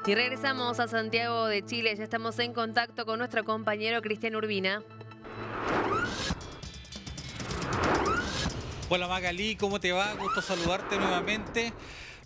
Y regresamos a Santiago de Chile. Ya estamos en contacto con nuestro compañero Cristian Urbina. Hola Magalí, ¿cómo te va? Gusto saludarte nuevamente.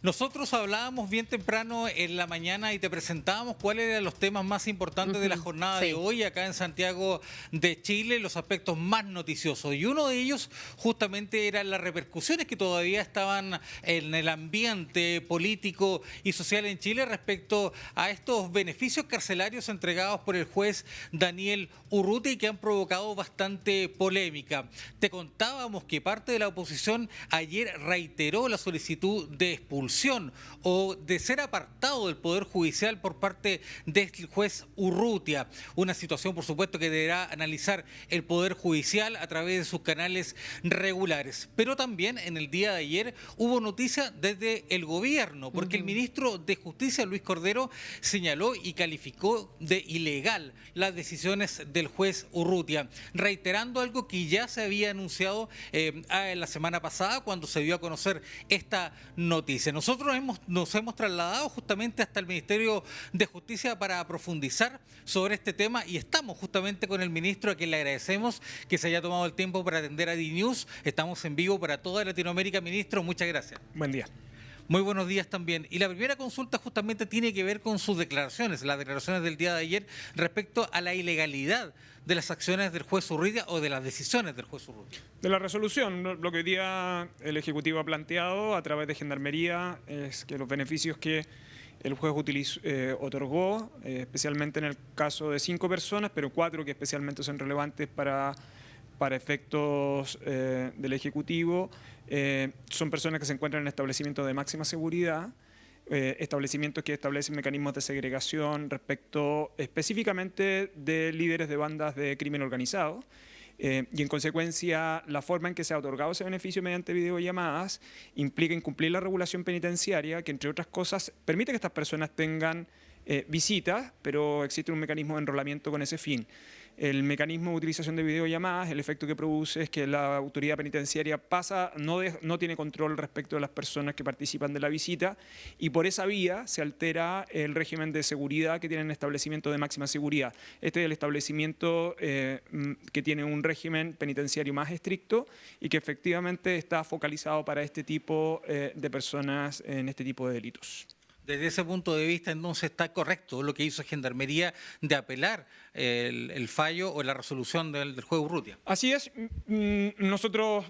Nosotros hablábamos bien temprano en la mañana y te presentábamos cuáles eran los temas más importantes de la jornada de hoy acá en Santiago de Chile, los aspectos más noticiosos. Y uno de ellos justamente eran las repercusiones que todavía estaban en el ambiente político y social en Chile respecto a estos beneficios carcelarios entregados por el juez Daniel Urrutia y que han provocado bastante polémica. Te contábamos que parte de la oposición ayer reiteró la solicitud de expulsión o de ser apartado del Poder Judicial por parte del juez Urrutia. Una situación, por supuesto, que deberá analizar el Poder Judicial a través de sus canales regulares. Pero también en el día de ayer hubo noticia desde el gobierno, porque el ministro de Justicia, Luis Cordero, señaló y calificó de ilegal las decisiones del juez Urrutia, reiterando algo que ya se había anunciado la semana pasada cuando se dio a conocer esta noticia. Nosotros nos hemos trasladado justamente hasta el Ministerio de Justicia para profundizar sobre este tema y estamos justamente con el ministro, a quien le agradecemos que se haya tomado el tiempo para atender a DNews. Estamos en vivo para toda Latinoamérica. Ministro, muchas gracias. Buen día. Muy buenos días también. Y la primera consulta justamente tiene que ver con sus declaraciones, las declaraciones del día de ayer respecto a la ilegalidad de las acciones del juez Urrutia o de las decisiones del juez Urrutia. De la resolución, lo que hoy día el Ejecutivo ha planteado a través de Gendarmería es que los beneficios que el juez otorgó, especialmente en el caso de 5 personas, pero 4 que especialmente son relevantes para efectos del Ejecutivo, son personas que se encuentran en establecimientos de máxima seguridad, establecimientos que establecen mecanismos de segregación respecto específicamente de líderes de bandas de crimen organizado. Y en consecuencia, la forma en que se ha otorgado ese beneficio mediante videollamadas implica incumplir la regulación penitenciaria que, entre otras cosas, permite que estas personas tengan visitas, pero existe un mecanismo de enrolamiento con ese fin. El mecanismo de utilización de videollamadas, el efecto que produce es que la autoridad penitenciaria no tiene control respecto de las personas que participan de la visita y por esa vía se altera el régimen de seguridad que tienen establecimientos de máxima seguridad. Este es el establecimiento que tiene un régimen penitenciario más estricto y que efectivamente está focalizado para este tipo de personas en este tipo de delitos. Desde ese punto de vista, entonces, ¿está correcto lo que hizo Gendarmería de apelar el fallo o la resolución del juez Urrutia? Así es. Nosotros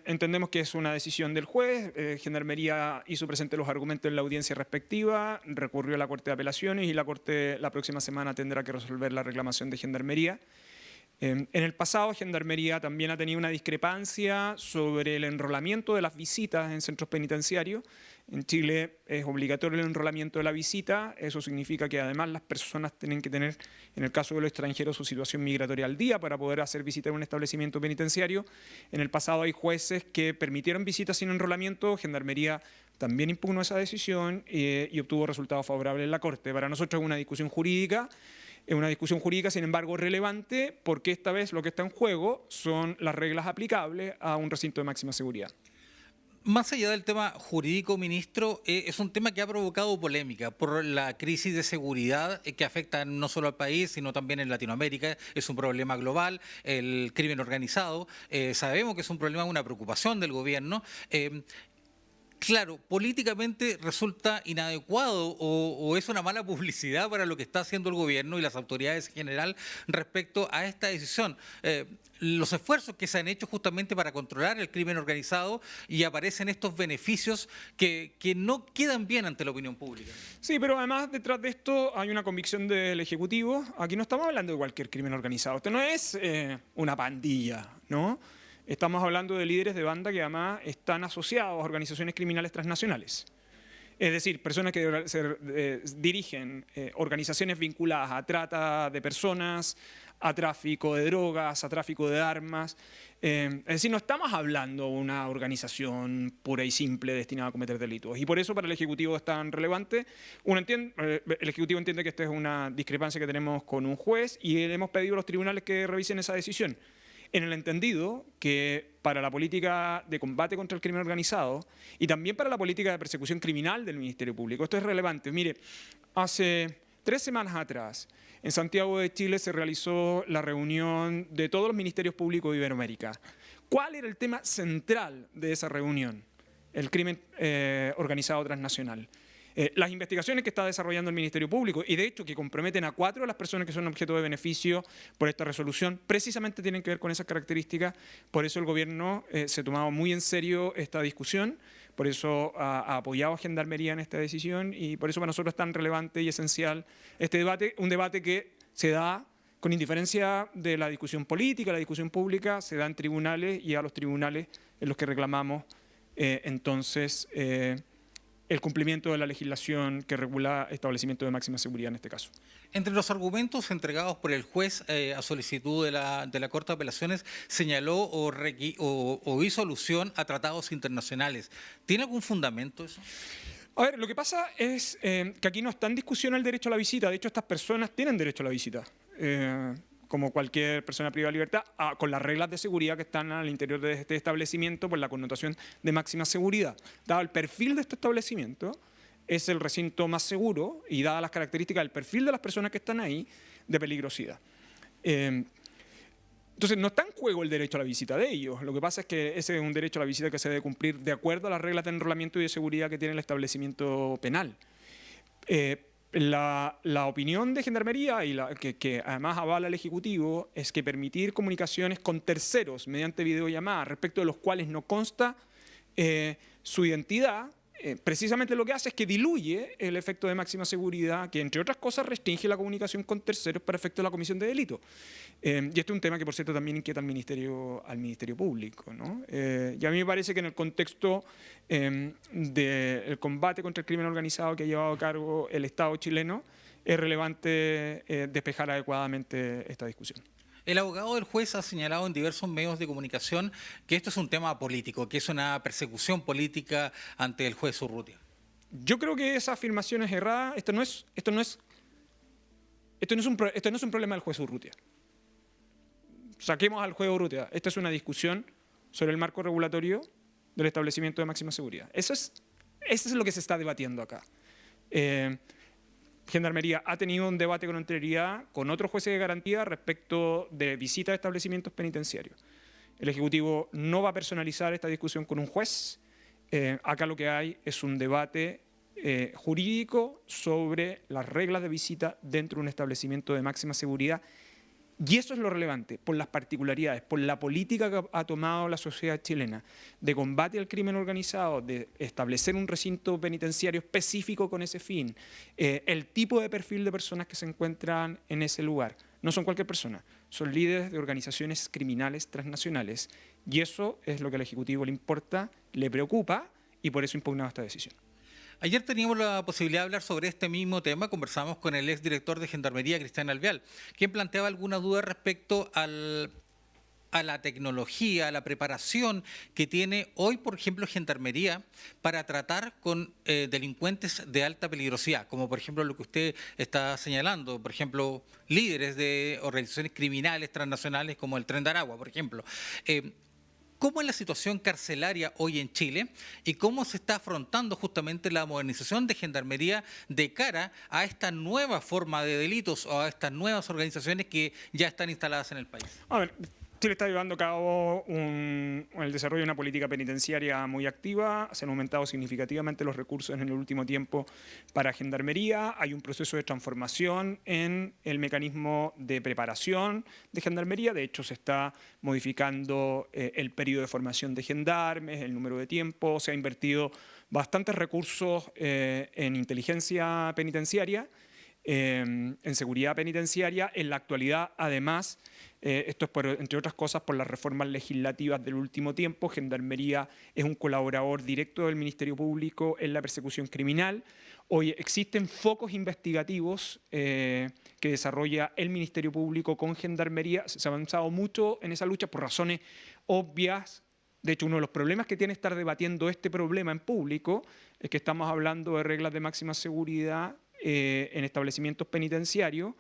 entendemos que es una decisión del juez. Gendarmería hizo presente los argumentos en la audiencia respectiva, recurrió a la Corte de Apelaciones y la Corte la próxima semana tendrá que resolver la reclamación de Gendarmería. En el pasado, Gendarmería también ha tenido una discrepancia sobre el enrolamiento de las visitas en centros penitenciarios. En Chile es obligatorio el enrolamiento de la visita. Eso significa que además las personas tienen que tener, en el caso de los extranjeros, su situación migratoria al día para poder hacer visita en un establecimiento penitenciario. En el pasado hay jueces que permitieron visitas sin enrolamiento. Gendarmería también impugnó esa decisión y obtuvo resultados favorables en la Corte. Para nosotros es una discusión jurídica. Es una discusión jurídica, sin embargo, relevante, porque esta vez lo que está en juego son las reglas aplicables a un recinto de máxima seguridad. Más allá del tema jurídico, ministro, es un tema que ha provocado polémica por la crisis de seguridad que afecta no solo al país, sino también en Latinoamérica. Es un problema global, el crimen organizado. Sabemos que es un problema, una preocupación del gobierno. Claro, políticamente resulta inadecuado o es una mala publicidad para lo que está haciendo el gobierno y las autoridades en general respecto a esta decisión. Los esfuerzos que se han hecho justamente para controlar el crimen organizado y aparecen estos beneficios que no quedan bien ante la opinión pública. Sí, pero además detrás de esto hay una convicción del Ejecutivo. Aquí no estamos hablando de cualquier crimen organizado. Esto no es una pandilla, ¿no? Estamos hablando de líderes de banda que además están asociados a organizaciones criminales transnacionales. Es decir, personas que dirigen organizaciones vinculadas a trata de personas, a tráfico de drogas, a tráfico de armas. Es decir, no estamos hablando de una organización pura y simple destinada a cometer delitos. Y por eso para el Ejecutivo es tan relevante. El Ejecutivo entiende que esta es una discrepancia que tenemos con un juez y le hemos pedido a los tribunales que revisen esa decisión, en el entendido que para la política de combate contra el crimen organizado y también para la política de persecución criminal del Ministerio Público, esto es relevante. Mire, Hace 3 semanas atrás, en Santiago de Chile se realizó la reunión de todos los ministerios públicos de Iberoamérica. ¿Cuál era el tema central de esa reunión? El crimen organizado transnacional. Las investigaciones que está desarrollando el Ministerio Público y de hecho que comprometen a 4 de las personas que son objeto de beneficio por esta resolución precisamente tienen que ver con esas características. Por eso el gobierno se ha tomado muy en serio esta discusión, por eso ha apoyado a Gendarmería en esta decisión y por eso para nosotros es tan relevante y esencial este debate, un debate que se da con indiferencia de la discusión política, la discusión pública, se da en tribunales y a los tribunales en los que reclamamos entonces el cumplimiento de la legislación que regula establecimiento de máxima seguridad en este caso. Entre los argumentos entregados por el juez a solicitud de la Corte de Apelaciones señaló o hizo alusión a tratados internacionales. ¿Tiene algún fundamento eso? A ver, lo que pasa es que aquí no está en discusión el derecho a la visita. De hecho, estas personas tienen derecho a la visita, como cualquier persona privada de libertad, con las reglas de seguridad que están al interior de este establecimiento por la connotación de máxima seguridad. Dado el perfil de este establecimiento, es el recinto más seguro y dadas las características del perfil de las personas que están ahí, de peligrosidad. Entonces, no está en juego el derecho a la visita de ellos. Lo que pasa es que ese es un derecho a la visita que se debe cumplir de acuerdo a las reglas de enrolamiento y de seguridad que tiene el establecimiento penal. La opinión de Gendarmería, y que además avala el Ejecutivo, es que permitir comunicaciones con terceros mediante videollamada respecto de los cuales no consta su identidad, precisamente lo que hace es que diluye el efecto de máxima seguridad, que entre otras cosas restringe la comunicación con terceros para efecto de la comisión de delito. Y este es un tema que, por cierto, también inquieta al Ministerio Público, ¿no? Y a mí me parece que en el contexto del combate contra el crimen organizado que ha llevado a cabo el Estado chileno, es relevante despejar adecuadamente esta discusión. El abogado del juez ha señalado en diversos medios de comunicación que esto es un tema político, que es una persecución política ante el juez Urrutia. Yo creo que esa afirmación es errada. Esto no es un problema del juez Urrutia. Saquemos al juez Urrutia. Esta es una discusión sobre el marco regulatorio del establecimiento de máxima seguridad. Eso es lo que se está debatiendo acá. Gendarmería ha tenido un debate con anterioridad con otros jueces de garantía respecto de visitas a establecimientos penitenciarios. El Ejecutivo no va a personalizar esta discusión con un juez. Acá lo que hay es un debate jurídico sobre las reglas de visita dentro de un establecimiento de máxima seguridad. Y eso es lo relevante, por las particularidades, por la política que ha tomado la sociedad chilena de combate al crimen organizado, de establecer un recinto penitenciario específico con ese fin, el tipo de perfil de personas que se encuentran en ese lugar. No son cualquier persona, son líderes de organizaciones criminales transnacionales. Y eso es lo que al Ejecutivo le importa, le preocupa y por eso impugnaba esta decisión. Ayer teníamos la posibilidad de hablar sobre este mismo tema, conversamos con el exdirector de Gendarmería, Cristian Alvear, quien planteaba alguna duda respecto a la tecnología, a la preparación que tiene hoy, por ejemplo, Gendarmería para tratar con delincuentes de alta peligrosidad, como por ejemplo lo que usted está señalando, por ejemplo, líderes de organizaciones criminales transnacionales como el Tren de Aragua, por ejemplo. ¿Cómo es la situación carcelaria hoy en Chile y cómo se está afrontando justamente la modernización de Gendarmería de cara a esta nueva forma de delitos o a estas nuevas organizaciones que ya están instaladas en el país? A ver, Chile está llevando a cabo el desarrollo de una política penitenciaria muy activa. Se han aumentado significativamente los recursos en el último tiempo para Gendarmería. Hay un proceso de transformación en el mecanismo de preparación de Gendarmería. De hecho, se está modificando el periodo de formación de gendarmes, el número de tiempo. Se ha invertido bastantes recursos en inteligencia penitenciaria, en seguridad penitenciaria. En la actualidad, además, esto es, entre otras cosas, por las reformas legislativas del último tiempo. Gendarmería es un colaborador directo del Ministerio Público en la persecución criminal. Hoy existen focos investigativos que desarrolla el Ministerio Público con Gendarmería. Se ha avanzado mucho en esa lucha por razones obvias. De hecho, uno de los problemas que tiene estar debatiendo este problema en público es que estamos hablando de reglas de máxima seguridad en establecimientos penitenciarios,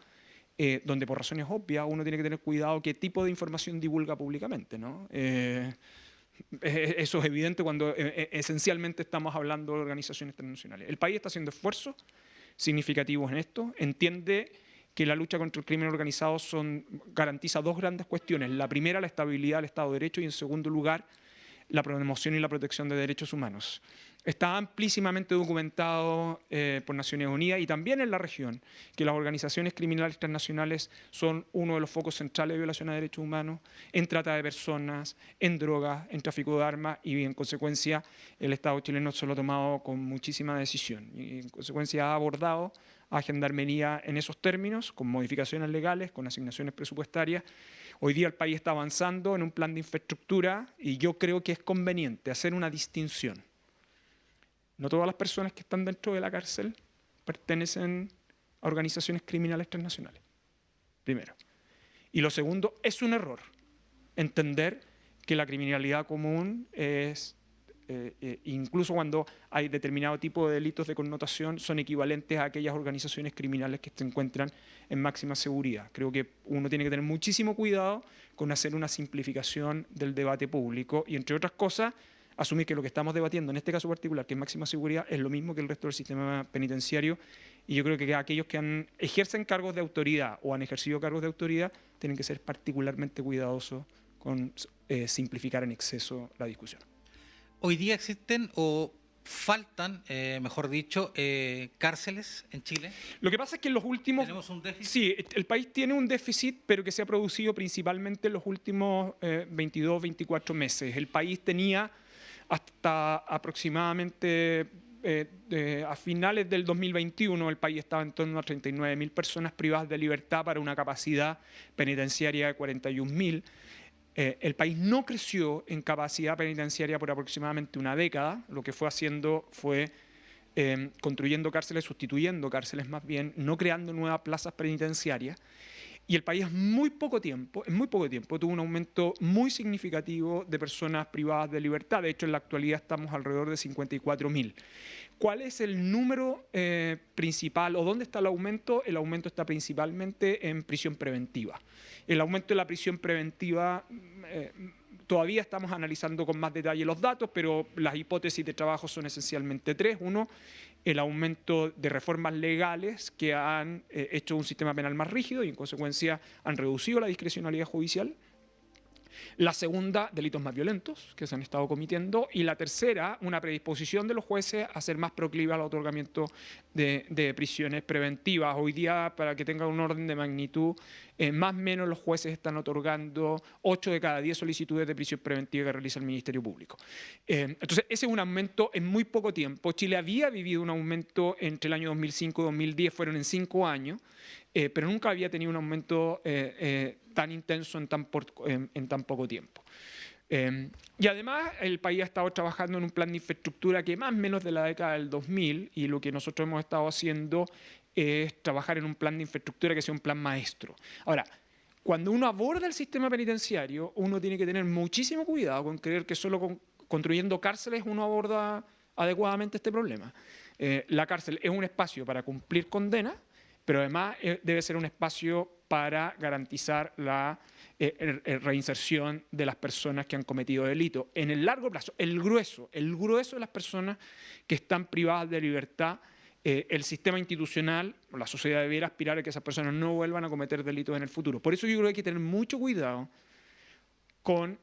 donde por razones obvias uno tiene que tener cuidado qué tipo de información divulga públicamente, ¿no? Eso es eviente cuando esencialmente estamos hablando de organizaciones internacionales. El país está haciendo esfuerzos significativos en esto. Entiende que la lucha contra el crimen organizado garantiza dos grandes cuestiones. La primera, la estabilidad del Estado de Derecho, y en segundo lugar, la promoción y la protección de derechos humanos. Está amplísimamente documentado por Naciones Unidas y también en la región que las organizaciones criminales transnacionales son uno de los focos centrales de violación a derechos humanos, en trata de personas, en drogas, en tráfico de armas, y en consecuencia el Estado chileno se lo ha tomado con muchísima decisión y en consecuencia ha abordado a Gendarmería en esos términos, con modificaciones legales, con asignaciones presupuestarias. Hoy día el país está avanzando en un plan de infraestructura y yo creo que es conveniente hacer una distinción. No todas las personas que están dentro de la cárcel pertenecen a organizaciones criminales transnacionales, primero. Y lo segundo, es un error entender que la criminalidad común es, incluso cuando hay determinado tipo de delitos de connotación, son equivalentes a aquellas organizaciones criminales que se encuentran en máxima seguridad. Creo que uno tiene que tener muchísimo cuidado con hacer una simplificación del debate público y, entre otras cosas, asumir que lo que estamos debatiendo en este caso particular, que es máxima seguridad, es lo mismo que el resto del sistema penitenciario, y yo creo que aquellos que ejercen cargos de autoridad o han ejercido cargos de autoridad tienen que ser particularmente cuidadosos con simplificar en exceso la discusión. Hoy día existen o faltan, mejor dicho, cárceles en Chile. Lo que pasa es que en los últimos... ¿Tenemos un déficit? Sí, el país tiene un déficit, pero que se ha producido principalmente en los últimos 22, 24 meses. El país tenía hasta aproximadamente a finales del 2021, el país estaba en torno a 39.000 personas privadas de libertad para una capacidad penitenciaria de 41.000. El país no creció en capacidad penitenciaria por aproximadamente una década. Lo que fue haciendo fue construyendo cárceles, sustituyendo cárceles más bien, no creando nuevas plazas penitenciarias. Y el país en muy poco tiempo tuvo un aumento muy significativo de personas privadas de libertad. De hecho, en la actualidad estamos alrededor de 54.000. ¿Cuál es el número principal o dónde está el aumento? El aumento está principalmente en prisión preventiva. El aumento de la prisión preventiva, todavía estamos analizando con más detalle los datos, pero las hipótesis de trabajo son esencialmente tres. Uno, el aumento de reformas legales que han hecho un sistema penal más rígido y en consecuencia han reducido la discrecionalidad judicial. La segunda, delitos más violentos que se han estado cometiendo. Y la tercera, una predisposición de los jueces a ser más proclive al otorgamiento de prisiones preventivas. Hoy día, para que tengan un orden de magnitud, más o menos los jueces están otorgando 8 de cada 10 solicitudes de prisión preventiva que realiza el Ministerio Público. Entonces, ese es un aumento en muy poco tiempo. Chile había vivido un aumento entre el año 2005 y 2010, fueron en 5 años, pero nunca había tenido un aumento tan intenso en tan poco tiempo. Y además el país ha estado trabajando en un plan de infraestructura que más o menos de la década del 2000, y lo que nosotros hemos estado haciendo es trabajar en un plan de infraestructura que sea un plan maestro. Ahora, cuando uno aborda el sistema penitenciario, uno tiene que tener muchísimo cuidado con creer que solo construyendo cárceles uno aborda adecuadamente este problema. La cárcel es un espacio para cumplir condena, pero además debe ser un espacio para garantizar la reinserción de las personas que han cometido delitos. En el largo plazo, el grueso de las personas que están privadas de libertad, el sistema institucional, la sociedad debiera aspirar a que esas personas no vuelvan a cometer delitos en el futuro. Por eso yo creo que hay que tener mucho cuidado con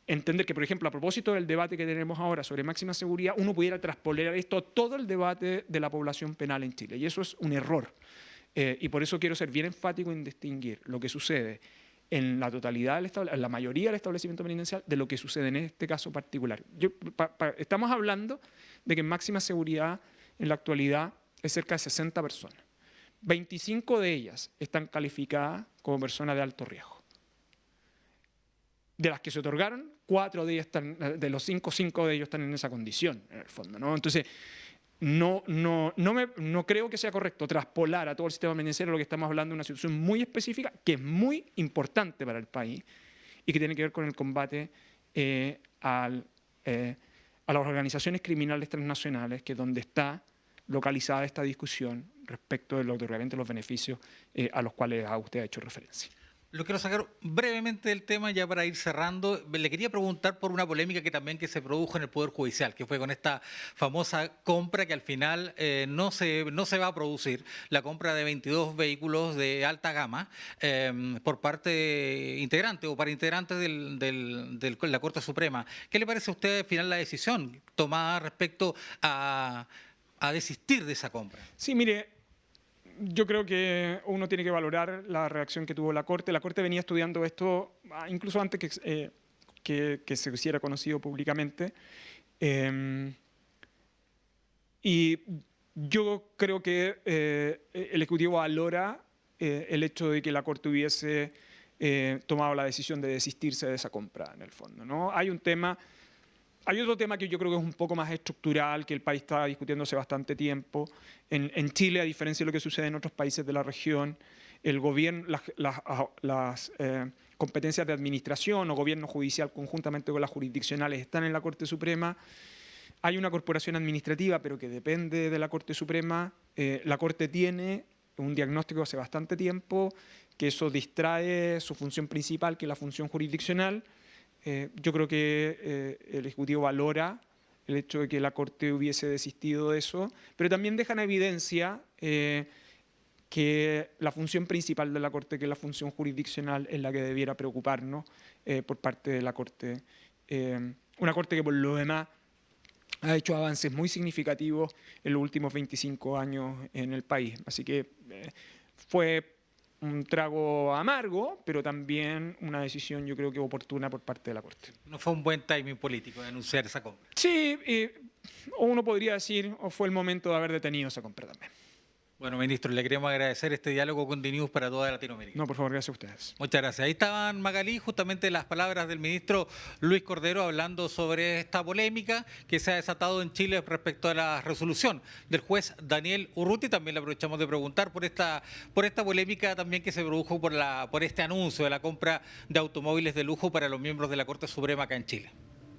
entender que, por ejemplo, a propósito del debate que tenemos ahora sobre máxima seguridad, uno pudiera traspolar esto a todo el debate de la población penal en Chile. Y eso es un error. Y por eso quiero ser bien enfático en distinguir lo que sucede en la totalidad, en la mayoría del establecimiento penitenciario, de lo que sucede en este caso particular. Estamos hablando de que en máxima seguridad, en la actualidad, es cerca de 60 personas. 25 de ellas están calificadas como personas de alto riesgo. De las que se otorgaron, 4 de ellas están, de los 5 de ellos están en esa condición, en el fondo, ¿no? Entonces, no creo que sea correcto traspolar a todo el sistema penitenciario lo que estamos hablando de una situación muy específica, que es muy importante para el país y que tiene que ver con el combate a las organizaciones criminales transnacionales, que es donde está localizada esta discusión respecto del otorgamiento de los beneficios a los cuales usted ha hecho referencia. Lo quiero sacar brevemente del tema ya para ir cerrando. Le quería preguntar por una polémica que se produjo en el Poder Judicial, que fue con esta famosa compra que al final no se va a producir, la compra de 22 vehículos de alta gama por parte de integrantes o para integrantes de la Corte Suprema. ¿Qué le parece a usted al final la decisión tomada respecto a desistir de esa compra? Sí, mire, yo creo que uno tiene que valorar la reacción que tuvo la Corte. La Corte venía estudiando esto incluso antes que se hiciera conocido públicamente. Y yo creo que el Ejecutivo valora el hecho de que la Corte hubiese tomado la decisión de desistirse de esa compra, en el fondo, ¿no? Hay otro tema que yo creo que es un poco más estructural, que el país está discutiendo hace bastante tiempo. En Chile, a diferencia de lo que sucede en otros países de la región, el gobierno, las competencias de administración o gobierno judicial conjuntamente con las jurisdiccionales están en la Corte Suprema. Hay una corporación administrativa, pero que depende de la Corte Suprema. La Corte tiene un diagnóstico hace bastante tiempo que eso distrae su función principal, que es la función jurisdiccional. Yo creo que el Ejecutivo valora el hecho de que la Corte hubiese desistido de eso, pero también deja en evidencia que la función principal de la Corte, que es la función jurisdiccional, es la que debiera preocuparnos por parte de la Corte. Una Corte que por lo demás ha hecho avances muy significativos en los últimos 25 años en el país. Así que fue un trago amargo, pero también una decisión yo creo que oportuna por parte de la Corte. No fue un buen timing político de anunciar esa compra. Sí, uno podría decir, o fue el momento de haber detenido esa compra también. Bueno, ministro, le queremos agradecer este diálogo con DNews para toda Latinoamérica. No, por favor, gracias a ustedes. Muchas gracias. Ahí estaban, Magalí, justamente las palabras del ministro Luis Cordero hablando sobre esta polémica que se ha desatado en Chile respecto a la resolución del juez Daniel Urruti. También le aprovechamos de preguntar por esta polémica también que se produjo por este anuncio de la compra de automóviles de lujo para los miembros de la Corte Suprema acá en Chile.